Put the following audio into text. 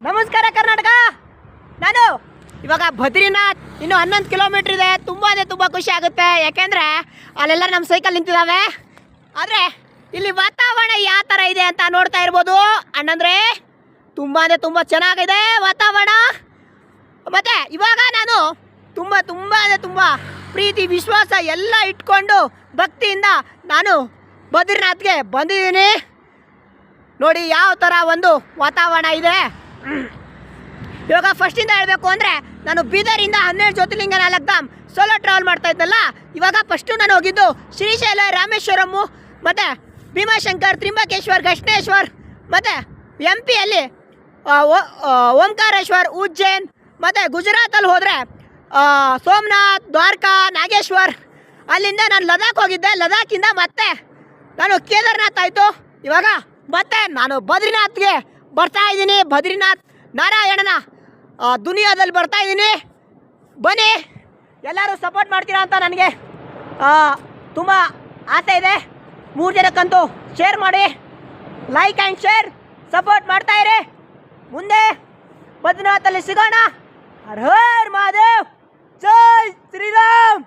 ನಮಸ್ಕಾರ ಕರ್ನಾಟಕ. ನಾನು ಇವಾಗ ಬದ್ರಿನಾಥ್ ಇನ್ನು 11 ಕಿಲೋಮೀಟ್ರ್ ಇದೆ. ತುಂಬ ಅಂದರೆ ತುಂಬ ಖುಷಿ ಆಗುತ್ತೆ, ಯಾಕೆಂದರೆ ಅಲ್ಲೆಲ್ಲ ನಮ್ಮ ಸೈಕಲ್ ನಿಂತಿದ್ದಾವೆ. ಆದರೆ ಇಲ್ಲಿ ವಾತಾವರಣ ಯಾವ ಥರ ಇದೆ ಅಂತ ನೋಡ್ತಾ ಇರ್ಬೋದು ಅಣ್ಣಂದರೆ. ತುಂಬ ಅಂದರೆ ತುಂಬ ಚೆನ್ನಾಗಿದೆ ವಾತಾವರಣ. ಮತ್ತು ಇವಾಗ ನಾನು ತುಂಬ ಅಂದರೆ ತುಂಬ ಪ್ರೀತಿ ವಿಶ್ವಾಸ ಎಲ್ಲ ಇಟ್ಕೊಂಡು ಭಕ್ತಿಯಿಂದ ನಾನು ಬದ್ರಿನಾಥ್ಗೆ ಬಂದಿದ್ದೀನಿ. ನೋಡಿ ಯಾವ ಥರ ಒಂದು ವಾತಾವರಣ ಇದೆ. ಇವಾಗ ಫಸ್ಟಿಂದ ಹೇಳಬೇಕು ಅಂದರೆ ನಾನು ಬೀದರಿಂದ 12 ಜ್ಯೋತಿರ್ಲಿಂಗ 4 ಧಾಮ್ ಸೋಲೋ ಟ್ರಾವೆಲ್ ಮಾಡ್ತಾ ಇದ್ದಲ್ಲ. ಇವಾಗ ಫಸ್ಟು ನಾನು ಹೋಗಿದ್ದು ಶ್ರೀಶೈಲ, ರಾಮೇಶ್ವರಮ್ಮು, ಮತ್ತು ಭೀಮಾಶಂಕರ್, ತ್ರಿಂಬಕೇಶ್ವರ್, ಗಷ್ಣೇಶ್ವರ್, ಮತ್ತು MP ಓಂಕಾರೇಶ್ವರ್, ಉಜ್ಜೈನ್, ಮತ್ತು ಗುಜರಾತಲ್ಲಿ ಹೋದರೆ ಸೋಮನಾಥ್, ದ್ವಾರಕಾ, ನಾಗೇಶ್ವರ್. ಅಲ್ಲಿಂದ ನಾನು ಲದಾಖ್ ಹೋಗಿದ್ದೆ. ಲದಾಖಿಂದ ಮತ್ತೆ ನಾನು ಕೇದಾರ್ನಾಥ್ ಆಯಿತು. ಇವಾಗ ಮತ್ತೆ ನಾನು ಬದ್ರಿನಾಥ್ಗೆ ಬರ್ತಾ ಇದ್ದೀನಿ. ಬದ್ರಿನಾಥ್ ನಾರಾಯಣನ ದುನಿಯಾದಲ್ಲಿ ಬರ್ತಾ ಇದ್ದೀನಿ. ಬನ್ನಿ, ಎಲ್ಲರೂ ಸಪೋರ್ಟ್ ಮಾಡ್ತೀರಾ ಅಂತ ನನಗೆ ತುಂಬ ಆಸೆ ಇದೆ. 3 ಜನಕ್ಕಂತೂ ಶೇರ್ ಮಾಡಿ, ಲೈಕ್ ಆ್ಯಂಡ್ ಶೇರ್ ಸಪೋರ್ಟ್ ಮಾಡ್ತಾ ಇರಿ. ಮುಂದೆ ಬದ್ರಿನಾಥಲ್ಲಿ ಸಿಗೋಣ. ಹರ್ ಹರ್ ಮಹಾದೇವ್, ಜೈ ಶ್ರೀರಾಮ್.